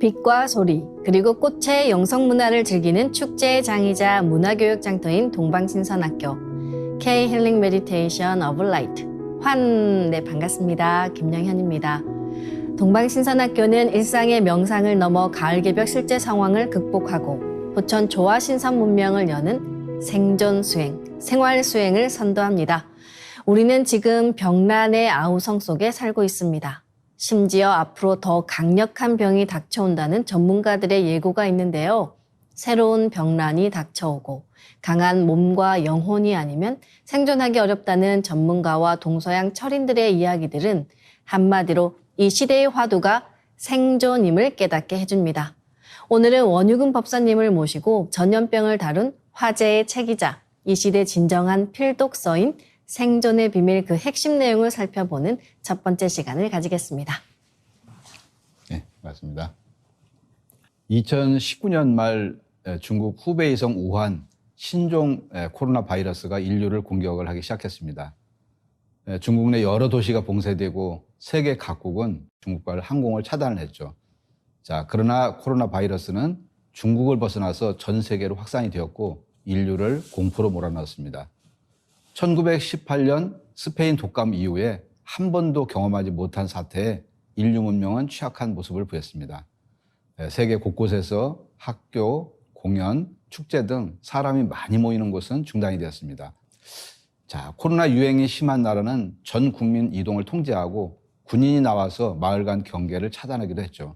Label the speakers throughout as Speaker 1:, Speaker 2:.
Speaker 1: 빛과 소리, 그리고 꽃의 영성문화를 즐기는 축제의 장이자 문화교육 장터인 동방신선학교 K-힐링 메디테이션 오브 라이트 네, 반갑습니다. 김영현입니다. 동방신선학교는 일상의 명상을 넘어 가을개벽 실제 상황을 극복하고 포천 조화 신선 문명을 여는 생존 수행, 생활 수행을 선도합니다. 우리는 지금 병난의 아우성 속에 살고 있습니다. 심지어 앞으로 더 강력한 병이 닥쳐온다는 전문가들의 예고가 있는데요. 새로운 병난이 닥쳐오고 강한 몸과 영혼이 아니면 생존하기 어렵다는 전문가와 동서양 철인들의 이야기들은 한마디로 이 시대의 화두가 생존임을 깨닫게 해줍니다. 오늘은 원유근 법사님을 모시고 전염병을 다룬 화제의 책이자 이 시대 진정한 필독서인 생존의 비밀 그 핵심 내용을 살펴보는 첫 번째 시간을 가지겠습니다.
Speaker 2: 네, 맞습니다. 2019년 말 중국 후베이성 우한 신종 코로나 바이러스가 인류를 공격을 하기 시작했습니다. 중국 내 여러 도시가 봉쇄되고 세계 각국은 중국발 항공을 차단을 했죠. 자, 그러나 코로나 바이러스는 중국을 벗어나서 전 세계로 확산이 되었고 인류를 공포로 몰아넣었습니다. 1918년 스페인 독감 이후에 한 번도 경험하지 못한 사태에 인류 문명은 취약한 모습을 보였습니다. 세계 곳곳에서 학교, 공연, 축제 등 사람이 많이 모이는 곳은 중단이 되었습니다. 자, 코로나 유행이 심한 나라는 전 국민 이동을 통제하고 군인이 나와서 마을 간 경계를 차단하기도 했죠.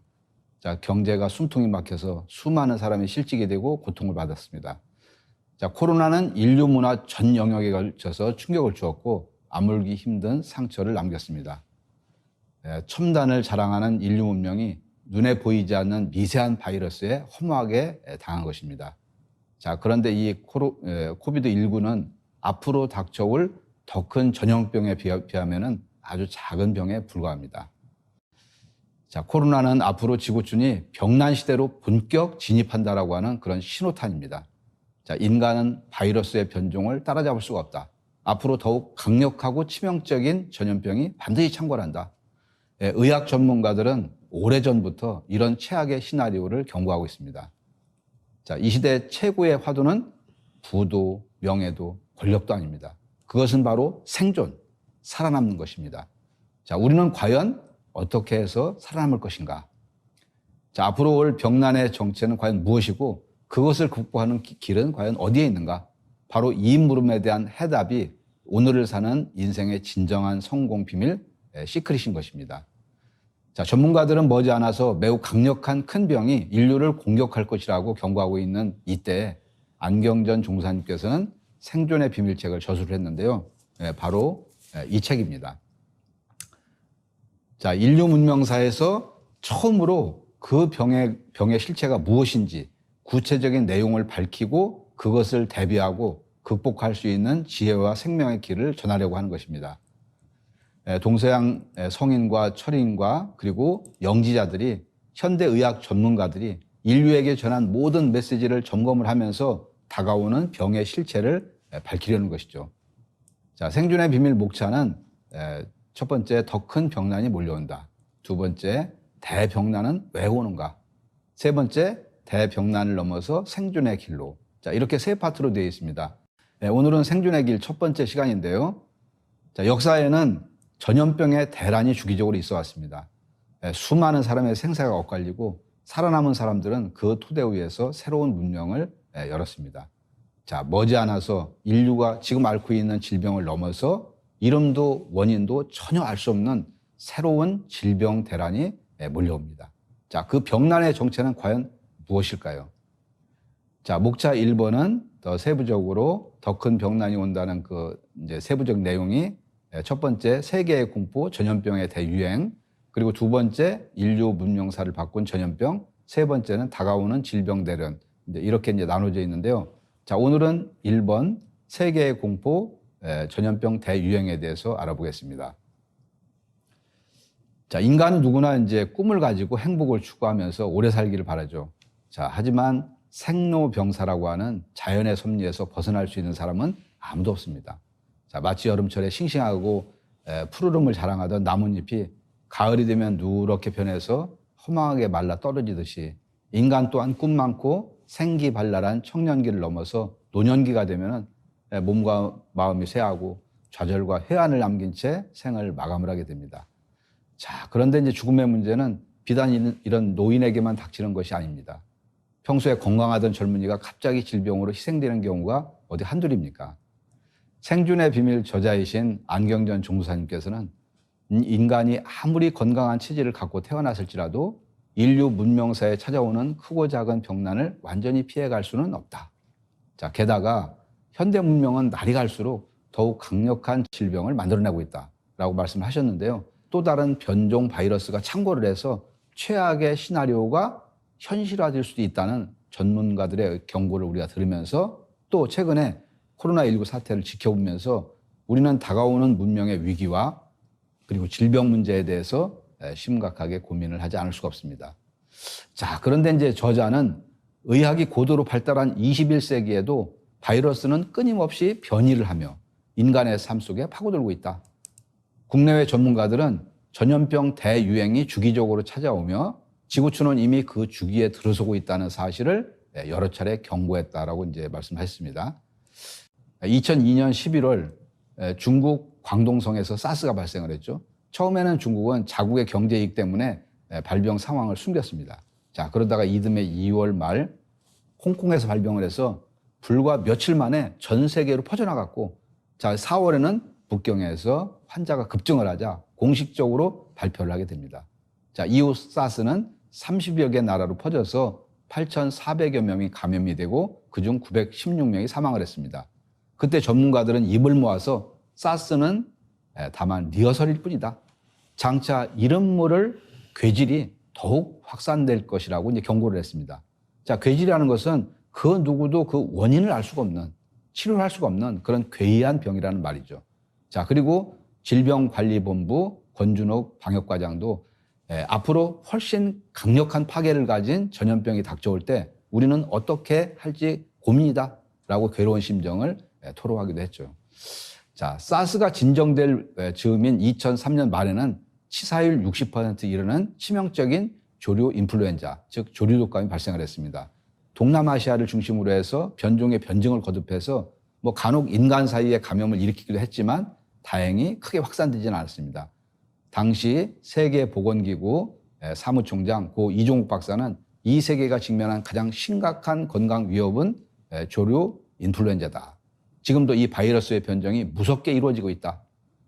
Speaker 2: 자, 경제가 숨통이 막혀서 수많은 사람이 실직이 되고 고통을 받았습니다. 자, 코로나는 인류 문화 전 영역에 걸쳐서 충격을 주었고 아물기 힘든 상처를 남겼습니다. 첨단을 자랑하는 인류 문명이 눈에 보이지 않는 미세한 바이러스에 허무하게 당한 것입니다. 자, 그런데 이 코비드19는 앞으로 닥쳐올 더 큰 전염병에 비하면 아주 작은 병에 불과합니다. 자, 코로나는 앞으로 지구촌이 병난 시대로 본격 진입한다라고 하는 그런 신호탄입니다. 자, 인간은 바이러스의 변종을 따라잡을 수가 없다. 앞으로 더욱 강력하고 치명적인 전염병이 반드시 창궐한다. 의학 전문가들은 오래전부터 이런 최악의 시나리오를 경고하고 있습니다. 자, 이 시대 최고의 화두는 부도, 명예도, 권력도 아닙니다. 그것은 바로 생존, 살아남는 것입니다. 자, 우리는 과연 어떻게 해서 살아남을 것인가? 자, 앞으로 올 병난의 정체는 과연 무엇이고 그것을 극복하는 길은 과연 어디에 있는가? 바로 이 물음에 대한 해답이 오늘을 사는 인생의 진정한 성공 비밀, 시크릿인 것입니다. 자, 전문가들은 머지않아서 매우 강력한 큰 병이 인류를 공격할 것이라고 경고하고 있는 이때에 안경전 종사님께서는 생존의 비밀책을 저술을 했는데요. 바로 이 책입니다. 자, 인류 문명사에서 처음으로 그 병의 실체가 무엇인지 구체적인 내용을 밝히고 그것을 대비하고 극복할 수 있는 지혜와 생명의 길을 전하려고 하는 것입니다. 동서양 성인과 철인과 그리고 영지자들이 현대의학 전문가들이 인류에게 전한 모든 메시지를 점검을 하면서 다가오는 병의 실체를 밝히려는 것이죠. 자, 생존의 비밀 목차는 첫 번째, 더 큰 병난이 몰려온다. 두 번째, 대병난은 왜 오는가? 세 번째, 대병난을 넘어서 생존의 길로. 자, 이렇게 세 파트로 되어 있습니다. 오늘은 생존의 길 첫 번째 시간인데요. 자, 역사에는 전염병의 대란이 주기적으로 있어 왔습니다. 수많은 사람의 생사가 엇갈리고 살아남은 사람들은 그 토대 위에서 새로운 문명을 열었습니다. 자, 머지않아서 인류가 지금 앓고 있는 질병을 넘어서 이름도 원인도 전혀 알 수 없는 새로운 질병 대란이 몰려옵니다. 자, 그 병난의 정체는 과연 무엇일까요? 자, 목차 1번은 더 세부적으로 더 큰 병난이 온다는 이제 세부적 내용이 첫 번째, 세계의 공포, 전염병의 대유행, 그리고 두 번째, 인류 문명사를 바꾼 전염병, 세 번째는 다가오는 질병 대련. 이렇게 이제 나눠져 있는데요. 자, 오늘은 1번, 세계의 공포, 전염병 대유행에 대해서 알아보겠습니다. 자, 인간은 누구나 이제 꿈을 가지고 행복을 추구하면서 오래 살기를 바라죠. 자, 하지만 생로병사라고 하는 자연의 섭리에서 벗어날 수 있는 사람은 아무도 없습니다. 자, 마치 여름철에 싱싱하고 푸르름을 자랑하던 나뭇잎이 가을이 되면 누렇게 변해서 허망하게 말라 떨어지듯이 인간 또한 꿈 많고 생기발랄한 청년기를 넘어서 노년기가 되면 몸과 마음이 쇠하고 좌절과 회한을 남긴 채 생을 마감을 하게 됩니다. 자, 그런데 이제 죽음의 문제는 비단 이런 노인에게만 닥치는 것이 아닙니다. 평소에 건강하던 젊은이가 갑자기 질병으로 희생되는 경우가 어디 한둘입니까? 생존의 비밀 저자이신 안경전 종사님께서는 인간이 아무리 건강한 체질을 갖고 태어났을지라도 인류 문명사에 찾아오는 크고 작은 병난을 완전히 피해갈 수는 없다. 자, 게다가 현대 문명은 날이 갈수록 더욱 강력한 질병을 만들어내고 있다라고 말씀을 하셨는데요. 또 다른 변종 바이러스가 창궐을 해서 최악의 시나리오가 현실화될 수도 있다는 전문가들의 경고를 우리가 들으면서 또 최근에 코로나19 사태를 지켜보면서 우리는 다가오는 문명의 위기와 그리고 질병 문제에 대해서 심각하게 고민을 하지 않을 수가 없습니다. 자, 그런데 이제 저자는 의학이 고도로 발달한 21세기에도 바이러스는 끊임없이 변이를 하며 인간의 삶 속에 파고들고 있다. 국내외 전문가들은 전염병 대유행이 주기적으로 찾아오며 지구촌은 이미 그 주기에 들어서고 있다는 사실을 여러 차례 경고했다라고 이제 말씀하셨습니다. 2002년 11월 중국 광동성에서 사스가 발생을 했죠. 처음에는 중국은 자국의 경제 이익 때문에 발병 상황을 숨겼습니다. 자, 그러다가 이듬해 2월 말 홍콩에서 발병을 해서 불과 며칠 만에 전 세계로 퍼져나갔고, 자, 4월에는 북경에서 환자가 급증을 하자 공식적으로 발표를 하게 됩니다. 자, 이후 사스는 30여 개 나라로 퍼져서 8,400여 명이 감염이 되고 그중 916명이 사망을 했습니다. 그때 전문가들은 입을 모아서 사스는 다만 리허설일 뿐이다. 장차 이름 모를 괴질이 더욱 확산될 것이라고 이제 경고를 했습니다. 자, 괴질이라는 것은 그 누구도 그 원인을 알 수가 없는, 치료를 할 수가 없는 그런 괴이한 병이라는 말이죠. 자, 그리고 질병관리본부 권준옥 방역과장도 앞으로 훨씬 강력한 파괴를 가진 전염병이 닥쳐올 때 우리는 어떻게 할지 고민이다 라고 괴로운 심정을 토로하기도 했죠. 자, 사스가 진정될 즈음인 2003년 말에는 치사율 60% 이르는 치명적인 조류 인플루엔자, 즉 조류 독감이 발생을 했습니다. 동남아시아를 중심으로 해서 변종의 변증을 거듭해서 간혹 인간 사이에 감염을 일으키기도 했지만 다행히 크게 확산되지는 않았습니다. 당시 세계보건기구 사무총장 고 이종욱 박사는 이 세계가 직면한 가장 심각한 건강 위협은 조류 인플루엔자다. 지금도 이 바이러스의 변종이 무섭게 이루어지고 있다.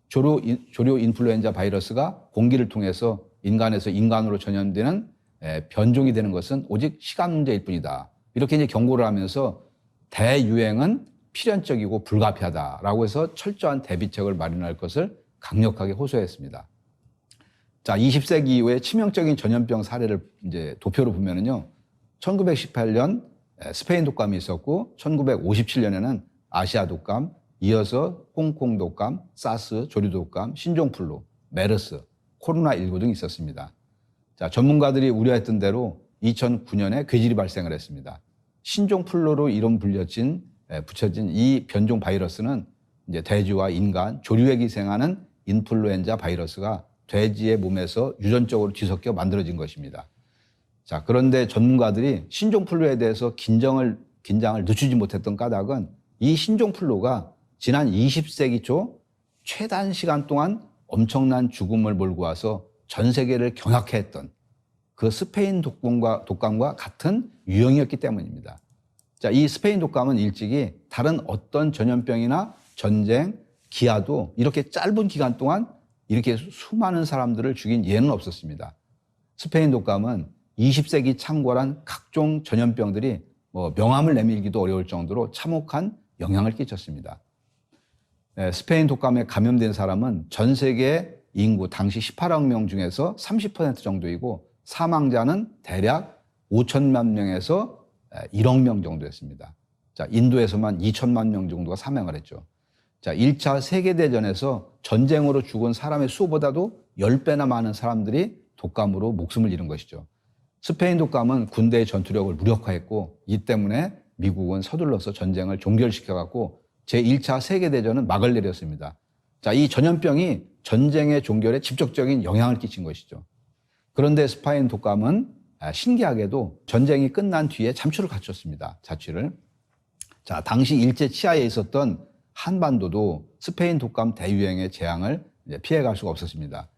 Speaker 2: 조류 인플루엔자 바이러스가 공기를 통해서 인간에서 인간으로 전염되는 변종이 되는 것은 오직 시간 문제일 뿐이다. 이렇게 이제 경고를 하면서 대유행은 필연적이고 불가피하다라고 해서 철저한 대비책을 마련할 것을 강력하게 호소했습니다. 자, 20세기 이후에 치명적인 전염병 사례를 이제 도표로 보면은요, 1918년 스페인 독감이 있었고, 1957년에는 아시아 독감, 이어서 홍콩 독감, 사스, 조류 독감, 신종플루, 메르스, 코로나19 등이 있었습니다. 자, 전문가들이 우려했던 대로 2009년에 괴질이 발생을 했습니다. 신종플루로 이름 붙여진 이 변종 바이러스는 이제 돼지와 인간, 조류에 기생하는 인플루엔자 바이러스가 돼지의 몸에서 유전적으로 뒤섞여 만들어진 것입니다. 자, 그런데 전문가들이 신종플루에 대해서 긴장을 늦추지 못했던 까닭은 이 신종플루가 지난 20세기 초 최단시간 동안 엄청난 죽음을 몰고 와서 전 세계를 경악해 했던 그 스페인 독감과 같은 유형이었기 때문입니다. 자, 이 스페인 독감은 일찍이 다른 어떤 전염병이나 전쟁, 기아도 이렇게 짧은 기간 동안 이렇게 수많은 사람들을 죽인 예는 없었습니다. 스페인 독감은 20세기 창궐한 각종 전염병들이 명함을 내밀기도 어려울 정도로 참혹한 영향을 끼쳤습니다. 스페인 독감에 감염된 사람은 전 세계 인구 당시 18억 명 중에서 30% 정도이고 사망자는 대략 5천만 명에서 1억 명 정도였습니다. 자, 인도에서만 2천만 명 정도가 사망을 했죠. 자, 1차 세계대전에서 전쟁으로 죽은 사람의 수보다도 10배나 많은 사람들이 독감으로 목숨을 잃은 것이죠. 스페인 독감은 군대의 전투력을 무력화했고 이 때문에 미국은 서둘러서 전쟁을 종결시켜갖고 제1차 세계대전은 막을 내렸습니다. 자, 이 전염병이 전쟁의 종결에 직접적인 영향을 끼친 것이죠. 그런데 스페인 독감은 신기하게도 전쟁이 끝난 뒤에 잠수를 갖췄습니다. 자취를. 자, 당시 일제 치하에 있었던 한반도도 스페인 독감 대유행의 재앙을 피해갈 수가 없었습니다.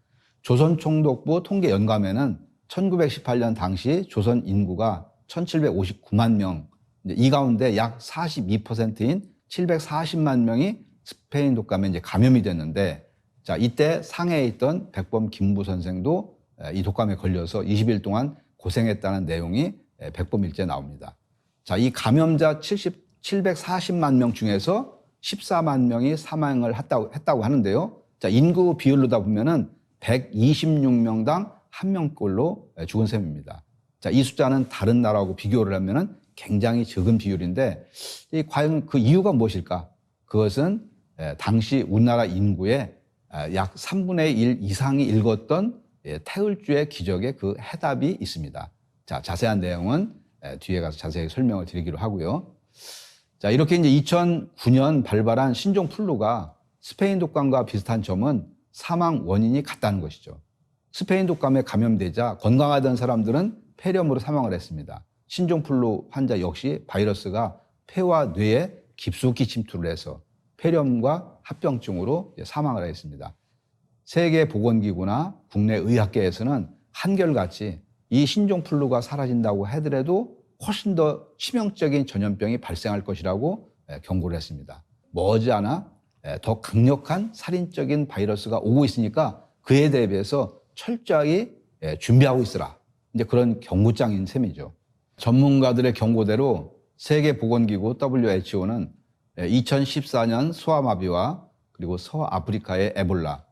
Speaker 2: 조선총독부 통계연감에는 1918년 당시 조선 인구가 1759만 명, 이 가운데 약 42%인 740만 명이 스페인 독감에 감염이 됐는데, 자, 이때 상해에 있던 백범 김부 선생도 이 독감에 걸려서 20일 동안 고생했다는 내용이 백범일지에 나옵니다. 자, 이 감염자 740만 명 중에서 14만 명이 사망을 했다고 하는데요. 자, 인구 비율로다 보면은 126명당 1명꼴로 죽은 셈입니다. 자, 이 숫자는 다른 나라하고 비교를 하면은 굉장히 적은 비율인데, 과연 그 이유가 무엇일까? 그것은 당시 우리나라 인구의 약 3분의 1 이상이 읽었던 태울주의 기적의 그 해답이 있습니다. 자, 자세한 내용은 뒤에 가서 자세히 설명을 드리기로 하고요. 자, 이렇게 이제 2009년 발발한 신종 플루가 스페인 독감과 비슷한 점은 사망 원인이 같다는 것이죠. 스페인 독감에 감염되자 건강하던 사람들은 폐렴으로 사망을 했습니다. 신종 플루 환자 역시 바이러스가 폐와 뇌에 깊숙이 침투를 해서 폐렴과 합병증으로 사망을 했습니다. 세계보건기구나 국내 의학계에서는 한결같이 이 신종 플루가 사라진다고 하더라도 훨씬 더 치명적인 전염병이 발생할 것이라고 경고를 했습니다. 머지않아 더 강력한 살인적인 바이러스가 오고 있으니까 그에 대비해서 철저하게 준비하고 있으라. 이제 그런 경고장인 셈이죠. 전문가들의 경고대로 세계보건기구 WHO는 2014년 소아마비와 그리고 서아프리카의 에볼라,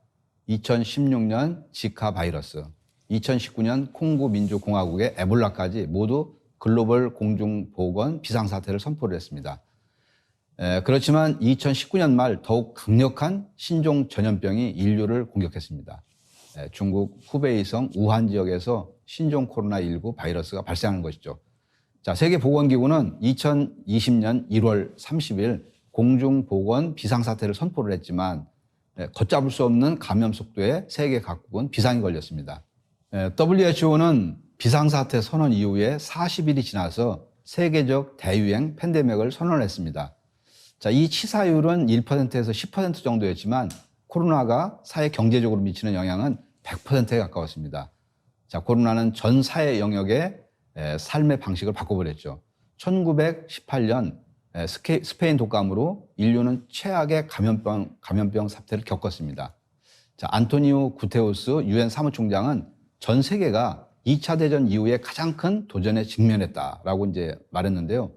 Speaker 2: 2016년 지카 바이러스, 2019년 콩고 민주공화국의 에볼라까지 모두 글로벌 공중보건 비상사태를 선포를 했습니다. 그렇지만 2019년 말 더욱 강력한 신종 전염병이 인류를 공격했습니다. 중국 후베이성 우한 지역에서 신종 코로나19 바이러스가 발생하는 것이죠. 자, 세계보건기구는 2020년 1월 30일 공중보건 비상사태를 선포를 했지만 걷잡을 수 없는 감염 속도에 세계 각국은 비상이 걸렸습니다. WHO는 비상사태 선언 이후에 40일이 지나서 세계적 대유행 팬데믹을 선언했습니다. 자, 이 치사율은 1%에서 10% 정도였지만 코로나가 사회 경제적으로 미치는 영향은 100%에 가까웠습니다. 자, 코로나는 전 사회 영역의 삶의 방식을 바꿔버렸죠. 1918년 스페인 독감으로 인류는 최악의 감염병 사태를 겪었습니다. 자, 안토니오 구테우스 유엔 사무총장은 전 세계가 2차 대전 이후에 가장 큰 도전에 직면했다라고 이제 말했는데요.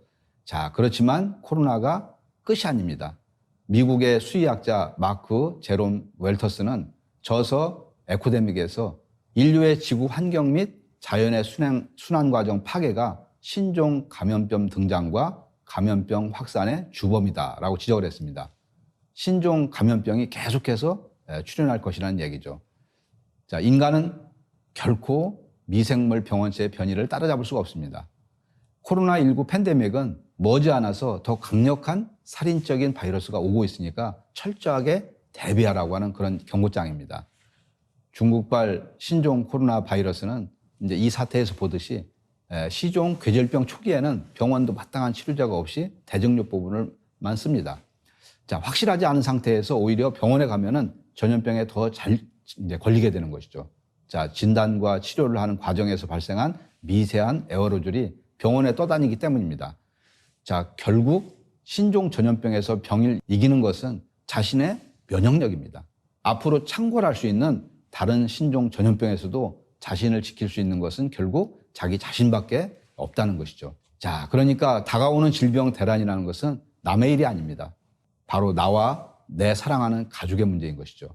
Speaker 2: 자, 그렇지만 코로나가 끝이 아닙니다. 미국의 수의학자 마크 제롬 웰터스는 저서 에코데믹에서 인류의 지구 환경 및 자연의 순환 과정 파괴가 신종 감염병 등장과 감염병 확산의 주범이다라고 지적을 했습니다. 신종 감염병이 계속해서 출현할 것이라는 얘기죠. 자, 인간은 결코 미생물 병원체의 변이를 따라잡을 수가 없습니다. 코로나19 팬데믹은 머지않아서 더 강력한 살인적인 바이러스가 오고 있으니까 철저하게 대비하라고 하는 그런 경고장입니다. 중국발 신종 코로나 바이러스는 이제 이 사태에서 보듯이 시종 괴절병 초기에는 병원도 마땅한 치료제가 없이 대증요법을만 씁니다. 자, 확실하지 않은 상태에서 오히려 병원에 가면은 전염병에 더 잘 걸리게 되는 것이죠. 자, 진단과 치료를 하는 과정에서 발생한 미세한 에어로졸이 병원에 떠다니기 때문입니다. 자, 결국 신종 전염병에서 병을 이기는 것은 자신의 면역력입니다. 앞으로 창궐할 수 있는 다른 신종 전염병에서도 자신을 지킬 수 있는 것은 결국 자기 자신밖에 없다는 것이죠. 자, 그러니까 다가오는 질병 대란이라는 것은 남의 일이 아닙니다. 바로 나와 내 사랑하는 가족의 문제인 것이죠.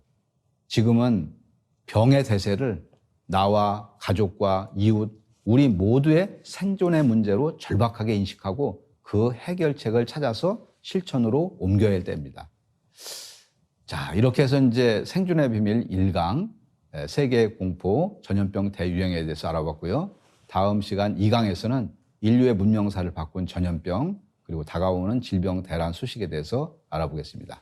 Speaker 2: 지금은 병의 대세를 나와 가족과 이웃, 우리 모두의 생존의 문제로 절박하게 인식하고 그 해결책을 찾아서 실천으로 옮겨야 할 때입니다. 자, 이렇게 해서 이제 생존의 비밀 1강, 세계 공포, 전염병 대유행에 대해서 알아봤고요. 다음 시간 2강에서는 인류의 문명사를 바꾼 전염병, 그리고 다가오는 질병 대란 소식에 대해서 알아보겠습니다.